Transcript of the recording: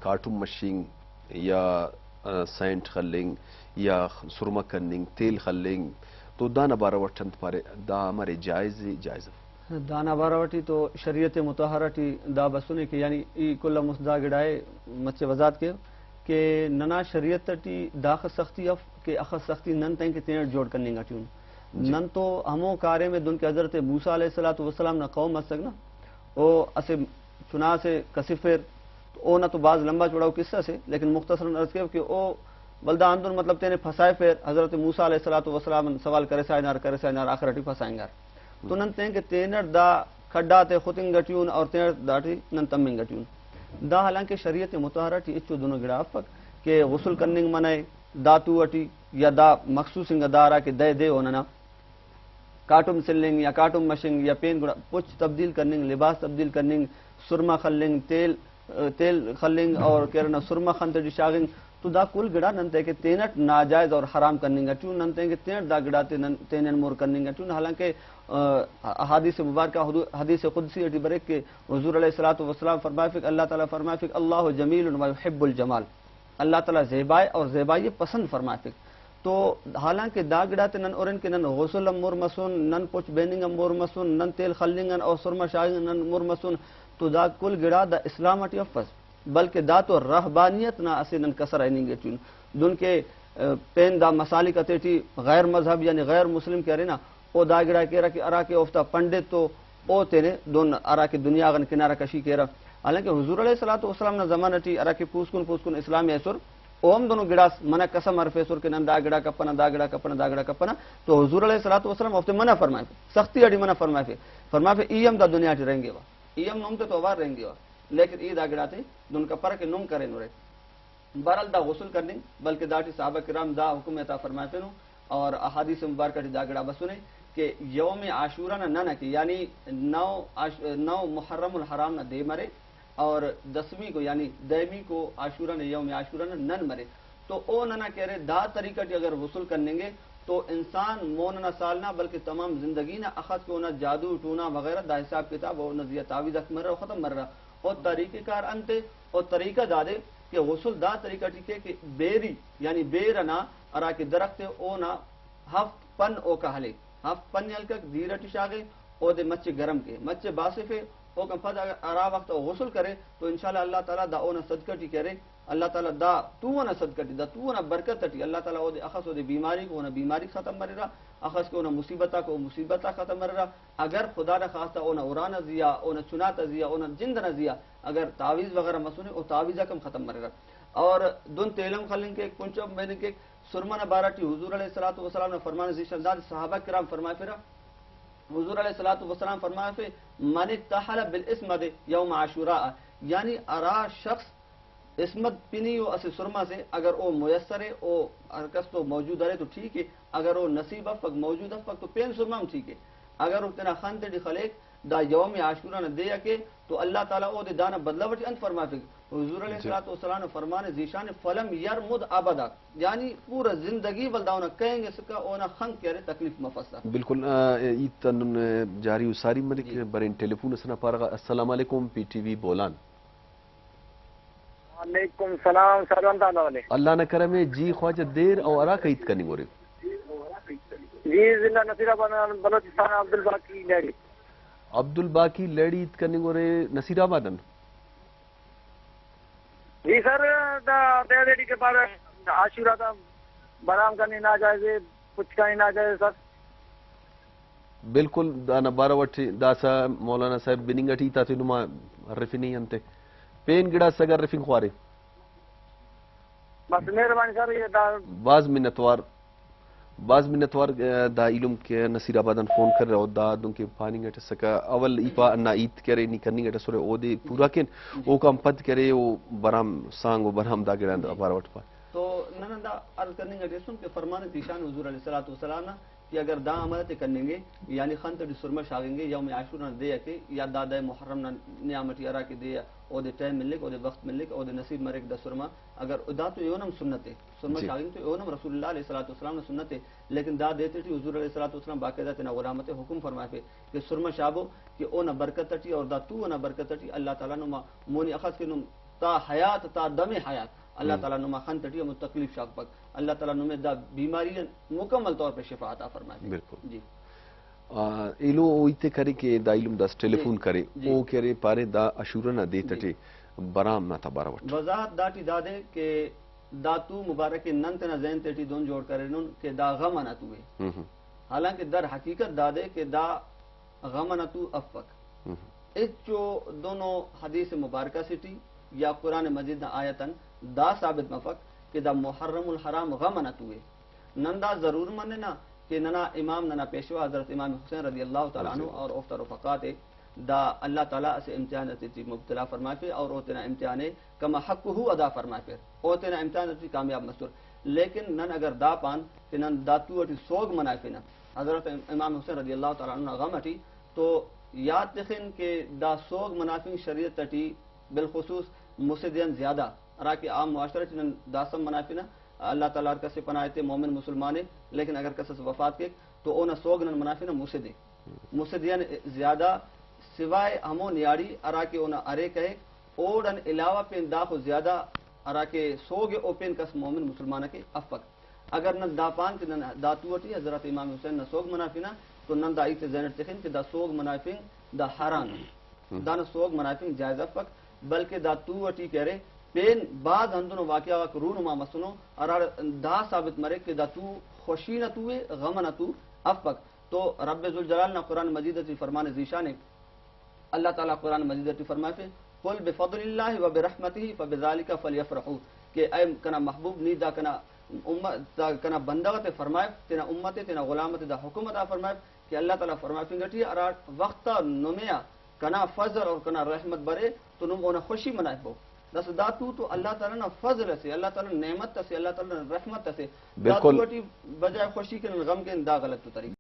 کاٹم مشینگ یا سینٹ خلنگ یا سرما کننگ تیل خلنگ تو دانا بارہ وٹھنت پارے دا ہمارے جائز جائز دانا باراوٹی تو شریعت مطہرہ ٹی دا بسنے کہ یعنی ای کل مسدا گڑائے مچے وضاحت کے کہ ننا شریعت ٹی داخ سختی اف کہ اخ سختی نن تین کہ تین جوڑ کرنے گا ٹیون نن تو ہموں کارے میں دن کے حضرت موسیٰ علیہ الصلوۃ والسلام نہ قوم مسک نا او اسے چنا سے کسفر او نہ تو بعض لمبا چوڑاؤ قصہ سے لیکن مختصراً عرض کہ او بلدہ اندر مطلب تینے پھنسائے پھر حضرت موسیٰ علیہ الصلوۃ والسلام سوال کرے سائنار آخرٹی پھنسائیں گار تو نن تین کہ تینر دا کھڈا تے خطنگ گٹیون اور تینر داٹی نن تمنگ گٹیون دا حالانکہ شریعت مطہرہ ٹی اچو دونوں گڑا فک کہ غسل کرننگ منائے دا تو اٹی یا دا مخصوص انگا دارا کہ دے ہوننا کاٹم سلنگ یا کاٹم مشنگ یا پین گڑا پچ تبدیل کرننگ لباس تبدیل کرننگ سرما خلنگ تیل خلنگ اور کہرنا سرما خنتڑی شاغنگ تو دا کل گڑا ننتے کہ تینٹ ناجائز اور حرام کرننگ گٹیون ننتے کہ تینٹ دا گڑا تینن مور کرننگ گٹیون حالانکہ حدیث مبارکہ حدیث قدسی اٹی بریک کہ حضور علیہ الصلوۃ والسلام فرمائے فک اللہ تعالیٰ فرمائے فک اللہ جمیل و یحب الجمال اللہ تعالیٰ زیبائے اور زیبائی پسند فرمائے فک تو حالانکہ دا گڑا تے نن اورن کے نن غسل مور مسون نن پوچھ بیننگ مور مسون نن تیل خلنگن اور سرما شاغنگ نن مور مسون تو دا کل گڑا دا اسلام اٹی افس بلکہ دا تو رہبانیت نہ اسے نن کسر ایننگ چون دن کے پین دا مسالک اتیٹی غیر مذہب یعنی غیر مسلم کہہ رہے نا او دا گڑا کہہ رہا کہ ارا کے افتا پنڈت تو او تیرے دون ارا کے دنیا غن کنارہ کشی کہہ رہا حالانکہ حضور علیہ الصلوۃ والسلام نے زمانہ ٹی ارا کے پوسکن اسلامی ایسر اوم دونوں گڑا منع قسم عرف ایسر کہ نن دا گڑا کپنا تو حضور علیہ الصلوۃ والسلام افتے منع فرمائے سختی اڑی منع فرمائے ایم دا دنیا ٹی رہیں گے وا ایم نوم تو وار رہیں گے وا لیکن ای دا گڑا تے دون کا پر کے نوم کرے نورے بہرحال دا غسل کرنے بلکہ داٹی صحابہ کرام دا حکم عطا فرماتے نو اور احادیث مبارکہ ٹی دا گڑا بسنے کہ یوم عاشورہ نہ کہ یعنی 9 محرم الحرام نہ دے مرے اور 10ویں کو یعنی 10ویں کو عاشورہ نے یوم عاشورہ نہ مرے تو او نہ کہہ رہے دا طریقہ ٹی اگر غسل کرنے گے تو انسان مون نہ سالنا بلکہ تمام زندگی نہ اخذ کو نہ جادو ٹونا وغیرہ دا حساب کتاب اور نہ تعویذ مر رہا ختم مر رہا اور طریقہ کار انتے اور طریقہ دادے کہ غسل دا طریقہ ٹھیک ہے کہ بیری یعنی بیرنا ارا کے درخت او نہ ہفت پن او کا حلے ہفت پن یلک دیرٹی شاگے او دے مچے گرم کے مچے باسفے او کم فضا اگر ارا وقت او غسل کرے تو انشاءاللہ اللہ تعالیٰ دا او نہ صدقہ ٹی کرے اللہ تعالیٰ دا تو نہ صدقہ ٹی دا تو نہ برکت ٹی اللہ تعالیٰ او دے اخص او دے بیماری کو نہ بیماری ختم مرے رہا اخص کو نہ مصیبتہ کو مصیبتہ ختم مرے رہا اگر خدا نہ خواستہ او نہ اوران زیا او نہ چنات زیا او نہ جند نہ زیا اگر تعویذ وغیرہ مسونے او تعویذہ کم ختم مرے رہا اور دن تیلم خلنگ کے کنچم میں نے کہ سرما نہ باراٹی حضور علیہ الصلوۃ والسلام نے فرمانے ذیشان داد صحابہ کرام فرمائے پھر حضور علیہ الصلوۃ والسلام فرمائے پھر من اکتحل بالاسمد یوم عاشوراء یعنی ارا شخص اسمت پینی او اسے سرما سے اگر او میسر ہے او ارکس تو موجود ہے تو ٹھیک ہے اگر او نصیب افق موجود افق تو پین سرما ٹھیک ہے اگر او تینا خان تے خلیق دا یوم عاشورہ نہ دے کے تو اللہ تعالیٰ او دے دانا بدلاوٹی انت فرمائے حضور علیہ الصلوۃ والسلام نے فرمانے ذیشان فلم یرمد ابدا یعنی پورا زندگی بلداؤنا کہیں گے سکا اونا خنق کرے تکلیف مفسا بالکل ایتن جاری اساری ملک برین ٹیلیفون اسنا پارغا السلام علیکم پی ٹی وی بولان وعلیکم السلام سلام تعالیٰ علیہ اللہ نہ کرے جی خواجہ دیر او ارا کئیت کرنی گورے جی ضلع نصیر آباد بلوچستان عبدالباقی لیڈی عبدالباقی لیڈی ایت کرنی گورے نصیر آبادن جی سر دے دیڑی کے بعد عاشورہ تھا برام کرنی ناجائز کچھ کرنی ناجائز سر بالکل دانا بارہ وٹی داسا مولانا صاحب بننگٹی تا نما رفنی انتے پین گڑا سگر رفنگ خوارے بس مہربانی سر یہ بعض منتوار دا علم کے نصیر آبادن فون کر رہا دا دن کے پانی گٹا سکا اول ایپا انا ایت کرے نی کرنی گٹا سورے او دے پورا کن او کام پد کرے او برام سانگ و برام دا گڑا بارہ وٹ پا تو نندا عرض کرنے گا سن کہ فرمان تیشان حضور علیہ الصلوۃ والسلام کہ اگر دا عملت کریں گے یعنی خن تڑی سرما شاگیں گے یوم عاشورہ دے کے یا دادا محرم نعمت ارا کے دے او دے ٹائم ملے او دے وقت ملے او دے نصیب مرے دا سرما اگر ادا تو یونم سنت ہے سرما شاگیں تو یونم رسول اللہ علیہ الصلوۃ والسلام نے سنت ہے لیکن دا دیتے تھی حضور علیہ الصلوۃ والسلام باقاعدہ تنا غلامت حکم فرمائے کہ سرما شابو کہ او نہ برکت ٹی اور دا تو نہ برکت ٹی اللہ تعالیٰ نے مونی اخذ کے تا حیات تا دم حیات اللہ تعالیٰ نما خن تٹی مت تکلیف شاک پک اللہ تعالیٰ نمے دا بیماری مکمل طور پہ شفا عطا فرمائے. بالکل جی ایلو اویتے کرے کہ دا علم داس ٹیلیفون کرے او کرے پارے دا اشورنا دے تٹے برام نہ تا باراوٹ وضاحت داٹی دادے کہ دا تو مبارک نن تنا ذہن تیٹی دون جوڑ کرے نون کہ دا غم نہ توے حالانکہ در حقیقت دادے کہ دا غم نہ تو افک اس جو دونوں حدیث مبارکہ سٹی یا قرآن مجید آیتن دا ثابت مفک کہ دا محرم الحرام غم نہ توے نن دا ضرور مننے نا کہ ننا امام ننا پیشوا حضرت امام حسین رضی اللہ تعالیٰ عنہ اور افتا رفقات دا اللہ تعالیٰ سے امتحان رسی مبتلا فرمائے پھر اور اوتنا امتحان کما حق ہو ادا فرمائے پھر اوتنا امتحان رسی کامیاب مستور لیکن نن اگر دا پان کہ نن داتو اٹی سوگ منائے پھر حضرت امام حسین رضی اللہ تعالیٰ عنہ غم اٹی تو یاد دکھن کہ دا سوگ منافع شریعت تٹی بالخصوص مسدین زیادہ راکہ عام معاشرہ چنن داسم منافع اللہ تعالیٰ کا سے پناہتے مومن مسلمانے لیکن اگر کسس وفات کے تو اونا سوگن منافع مسدے مسدین زیادہ سوائے ہمو نیاڑی اراکہ اونا ارے کہے اوڑن علاوہ پین دا خو زیادہ اراکہ سوگ اوپین کس مومن مسلمانہ کے افق اگر نن دا پان کہ نن دا توٹی حضرت امام حسین نہ سوگ منافع نہ تو نن دا ایت زینت تخین کہ دا سوگ منافع دا حرام دا نہ سوگ منافع جائز افق بلکہ دا توٹی کہہ رہے پین بعض ہندونو واقعہ وقت رونما مسنو اور دا ثابت مرے کہ دا تو خوشی نہ توے غم نہ تو افق تو رب ذوالجلال نے قرآن مجید تی فرمان ذیشان اللہ تعالیٰ قرآن مجید تی فرمائے پہ قل بفضل اللہ و برحمتہ فبذالک فلیفرحوا کہ اے کنا محبوب نیدا کنا امت کنا بندگت فرمائے تینا امت تینا غلامت دا حکومت فرمائے کہ اللہ تعالیٰ فرمائے پنگٹی اور وقت نمیا کنا فضل اور کنا رحمت برے تو نم اونا خوشی منائے پو دس داتو تو اللہ تعالیٰ نے فضل سے اللہ تعالیٰ نے نعمت سے اللہ تعالیٰ نے رحمت سے بالکل بجائے خوشی کے غم کے دا غلط تو طریقہ